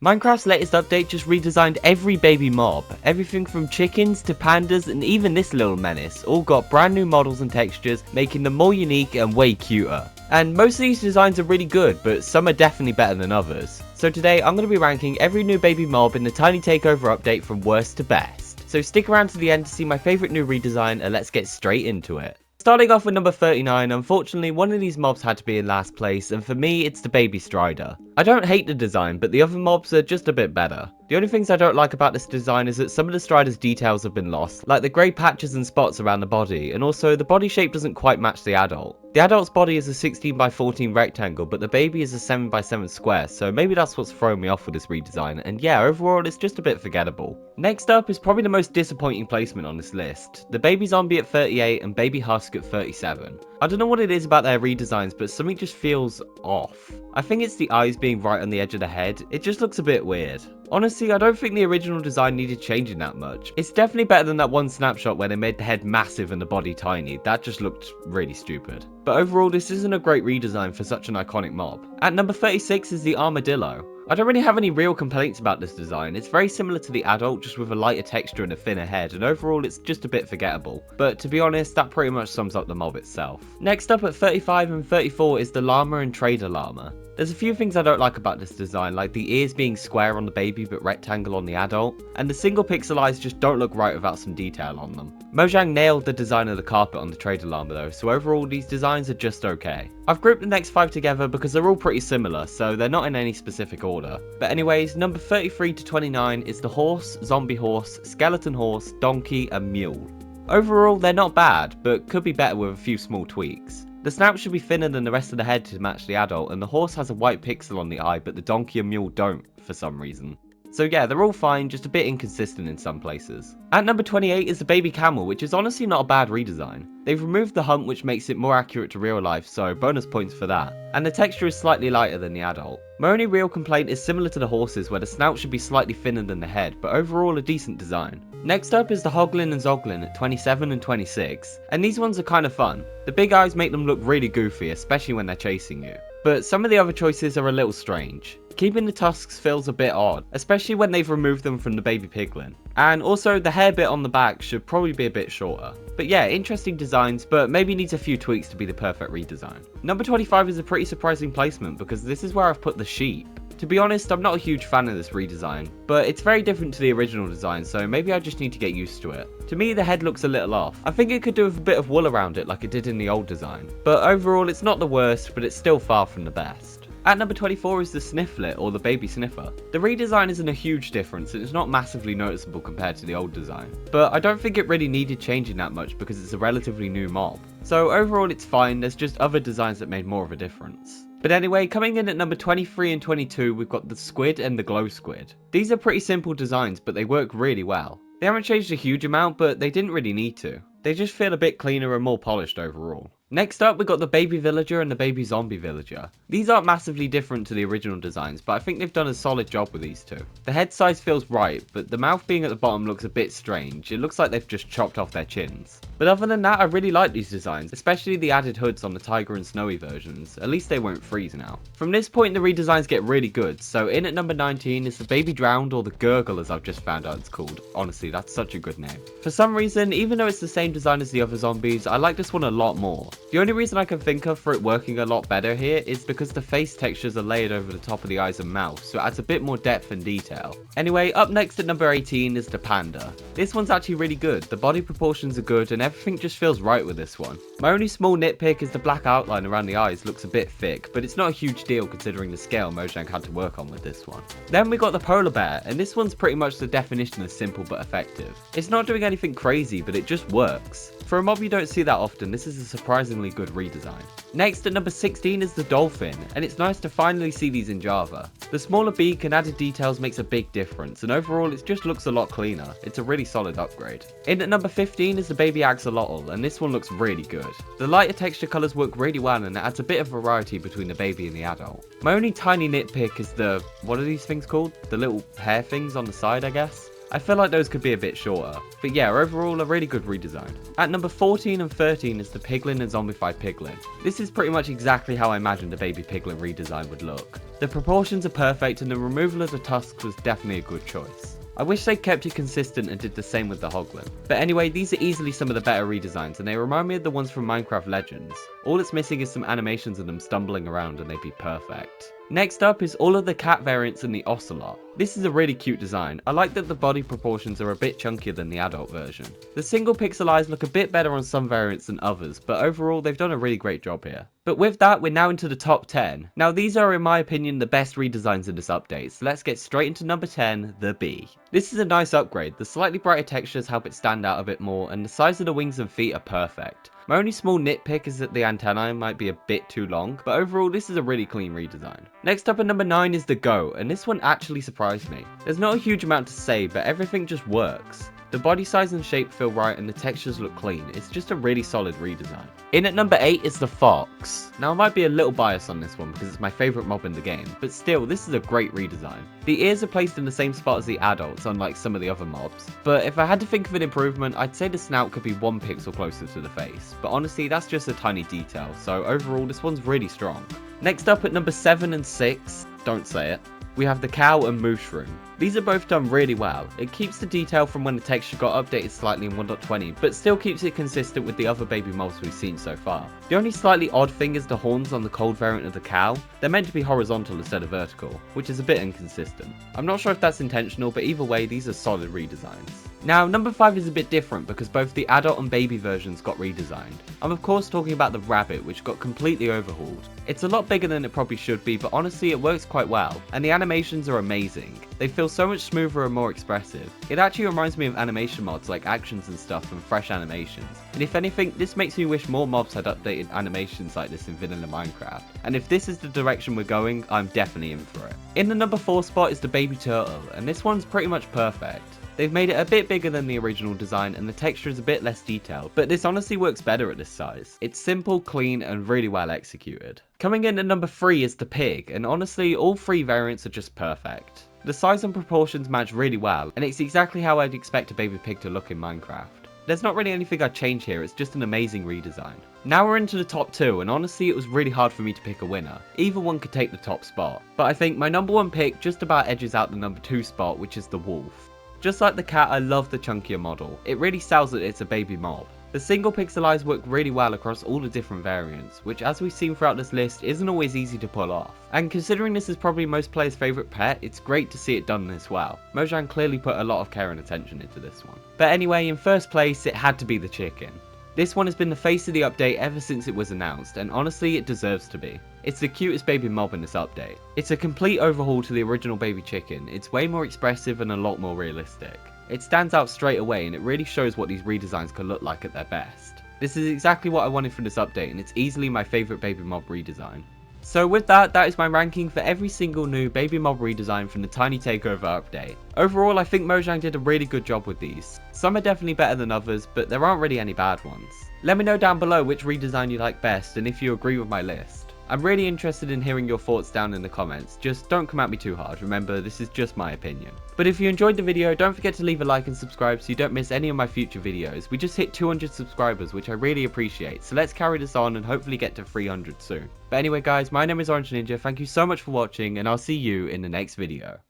Minecraft's latest update just redesigned every baby mob. Everything from chickens to pandas and even this little menace all got brand new models and textures, making them more unique and way cuter. And most of these designs are really good, but some are definitely better than others. So today I'm going to be ranking every new baby mob in the Tiny Takeover update from worst to best. So stick around to the end to see my favourite new redesign and let's get straight into it. Starting off with number 39, unfortunately one of these mobs had to be in last place, and for me it's the baby strider. I don't hate the design, but the other mobs are just a bit better. The only things I don't like about this design is that some of the strider's details have been lost, like the grey patches and spots around the body, and also the body shape doesn't quite match the adult. The adult's body is a 16 by 14 rectangle, but the baby is a 7 by 7 square, so maybe that's what's throwing me off with this redesign, and yeah, overall it's just a bit forgettable. Next up is probably the most disappointing placement on this list. The baby zombie at 38 and baby Husk at 37. I don't know what it is about their redesigns, but something just feels off. I think it's the eyes being right on the edge of the head. It just looks a bit weird. Honestly, I don't think the original design needed changing that much. It's definitely better than that one snapshot where they made the head massive and the body tiny. That just looked really stupid. But overall, this isn't a great redesign for such an iconic mob. At number 36 is the Armadillo. I don't really have any real complaints about this design. It's very similar to the adult, just with a lighter texture and a thinner head, and overall it's just a bit forgettable. But to be honest, that pretty much sums up the mob itself. Next up at 35 and 34 is the Llama and Trader Llama. There's a few things I don't like about this design, like the ears being square on the baby but rectangle on the adult, and the single pixel eyes just don't look right without some detail on them. Mojang nailed the design of the carpet on the Trader Llama though, so overall these designs are just okay. I've grouped the next 5 together because they're all pretty similar, so they're not in any specific order. But anyways, number 33 to 29 is the horse, zombie horse, skeleton horse, donkey and mule. Overall they're not bad, but could be better with a few small tweaks. The snout should be thinner than the rest of the head to match the adult, and the horse has a white pixel on the eye, but the donkey and mule don't, for some reason. So yeah, they're all fine, just a bit inconsistent in some places. At number 28 is the baby camel, which is honestly not a bad redesign. They've removed the hump, which makes it more accurate to real life, so bonus points for that. And the texture is slightly lighter than the adult. My only real complaint is similar to the horses, where the snout should be slightly thinner than the head, but overall a decent design. Next up is the Hoglin and Zoglin at 27 and 26, and these ones are kind of fun. The big eyes make them look really goofy, especially when they're chasing you. But some of the other choices are a little strange. Keeping the tusks feels a bit odd, especially when they've removed them from the baby piglin. And also the hair bit on the back should probably be a bit shorter. But yeah, interesting designs, but maybe needs a few tweaks to be the perfect redesign. Number 25 is a pretty surprising placement because this is where I've put the sheep. To be honest, I'm not a huge fan of this redesign, but it's very different to the original design, so maybe I just need to get used to it. To me, the head looks a little off. I think it could do with a bit of wool around it like it did in the old design. But overall, it's not the worst, but it's still far from the best. At number 24 is the Snifflet, or the baby sniffer. The redesign isn't a huge difference and it's not massively noticeable compared to the old design, but I don't think it really needed changing that much because it's a relatively new mob. So overall it's fine, there's just other designs that made more of a difference. But anyway, coming in at number 23 and 22 we've got the Squid and the Glow Squid. These are pretty simple designs but they work really well. They haven't changed a huge amount but they didn't really need to. They just feel a bit cleaner and more polished overall. Next up, we got the baby villager and the baby zombie villager. These aren't massively different to the original designs, but I think they've done a solid job with these two. The head size feels right, but the mouth being at the bottom looks a bit strange. It looks like they've just chopped off their chins. But other than that, I really like these designs, especially the added hoods on the tiger and snowy versions. At least they won't freeze now. From this point, the redesigns get really good. So in at number 19 is the baby drowned, or the gurgle as I've just found out it's called. Honestly, that's such a good name. For some reason, even though it's the same design as the other zombies, I like this one a lot more. The only reason I can think of for it working a lot better here is because the face textures are layered over the top of the eyes and mouth, so it adds a bit more depth and detail. Anyway, up next at number 18 is the Panda. This one's actually really good, the body proportions are good and everything just feels right with this one. My only small nitpick is the black outline around the eyes looks a bit thick, but it's not a huge deal considering the scale Mojang had to work on with this one. Then we got the polar bear, and this one's pretty much the definition of simple but effective. It's not doing anything crazy, but it just works. For a mob you don't see that often, this is a surprisingly good redesign. Next at number 16 is the Dolphin, and it's nice to finally see these in Java. The smaller beak and added details makes a big difference, and overall it just looks a lot cleaner. It's a really solid upgrade. In at number 15 is the baby Axelottle, and this one looks really good. The lighter texture colours work really well and it adds a bit of variety between the baby and the adult. My only tiny nitpick is what are these things called? The little hair things on the side, I guess? I feel like those could be a bit shorter. But yeah, overall a really good redesign. At number 14 and 13 is the Piglin and Zombified Piglin. This is pretty much exactly how I imagined a baby Piglin redesign would look. The proportions are perfect and the removal of the tusks was definitely a good choice. I wish they kept it consistent and did the same with the Hoglin. But anyway, these are easily some of the better redesigns and they remind me of the ones from Minecraft Legends. All it's missing is some animations of them stumbling around and they'd be perfect. Next up is all of the cat variants and the Ocelot. This is a really cute design. I like that the body proportions are a bit chunkier than the adult version. The single pixel eyes look a bit better on some variants than others, but overall they've done a really great job here. But with that, we're now into the top 10. Now these are in my opinion the best redesigns in this update, so let's get straight into number 10, the bee. This is a nice upgrade. The slightly brighter textures help it stand out a bit more, and the size of the wings and feet are perfect. My only small nitpick is that the antennae might be a bit too long, but overall this is a really clean redesign. Next up at number 9 is the goat, and this one actually surprised me. There's not a huge amount to say, but everything just works. The body size and shape feel right and the textures look clean. It's just a really solid redesign. In at number 8 is the fox. Now I might be a little biased on this one because it's my favourite mob in the game, but still this is a great redesign. The ears are placed in the same spot as the adults, unlike some of the other mobs. But if I had to think of an improvement, I'd say the snout could be 1 pixel closer to the face. But honestly that's just a tiny detail, so overall this one's really strong. Next up at number 7 and 6, don't say it, we have the cow and mushroom. These are both done really well. It keeps the detail from when the texture got updated slightly in 1.20, but still keeps it consistent with the other baby mobs we've seen so far. The only slightly odd thing is the horns on the cold variant of the cow. They're meant to be horizontal instead of vertical, which is a bit inconsistent. I'm not sure if that's intentional, but either way, these are solid redesigns. Now, number 5 is a bit different because both the adult and baby versions got redesigned. I'm of course talking about the rabbit, which got completely overhauled. It's a lot bigger than it probably should be, but honestly it works quite well, and the animations are amazing. They feel so much smoother and more expressive. It actually reminds me of animation mods like actions and stuff and fresh animations. And if anything, this makes me wish more mobs had updated animations like this in vanilla Minecraft. And if this is the direction we're going, I'm definitely in for it. In the number 4 spot is the baby turtle, and this one's pretty much perfect. They've made it a bit bigger than the original design and the texture is a bit less detailed, but this honestly works better at this size. It's simple, clean, and really well executed. Coming in at number 3 is the pig, and honestly all 3 variants are just perfect. The size and proportions match really well, and it's exactly how I'd expect a baby pig to look in Minecraft. There's not really anything I'd change here, it's just an amazing redesign. Now we're into the top 2, and honestly it was really hard for me to pick a winner. Either one could take the top spot, but I think my number 1 pick just about edges out the number 2 spot, which is the wolf. Just like the cat, I love the chunkier model. It really sells that it's a baby mob. The single pixel eyes work really well across all the different variants, which as we've seen throughout this list isn't always easy to pull off. And considering this is probably most players' favourite pet, it's great to see it done this well. Mojang clearly put a lot of care and attention into this one. But anyway, in first place it had to be the chicken. This one has been the face of the update ever since it was announced, and honestly it deserves to be. It's the cutest baby mob in this update. It's a complete overhaul to the original baby chicken. It's way more expressive and a lot more realistic. It stands out straight away and it really shows what these redesigns could look like at their best. This is exactly what I wanted from this update and it's easily my favourite baby mob redesign. So with that is my ranking for every single new baby mob redesign from the Tiny Takeover update. Overall I think Mojang did a really good job with these. Some are definitely better than others, but there aren't really any bad ones. Let me know down below which redesign you like best and if you agree with my list. I'm really interested in hearing your thoughts down in the comments, just don't come at me too hard, remember this is just my opinion. But if you enjoyed the video, don't forget to leave a like and subscribe so you don't miss any of my future videos. We just hit 200 subscribers, which I really appreciate, so let's carry this on and hopefully get to 300 soon. But anyway guys, my name is Orange Ninja, thank you so much for watching and I'll see you in the next video.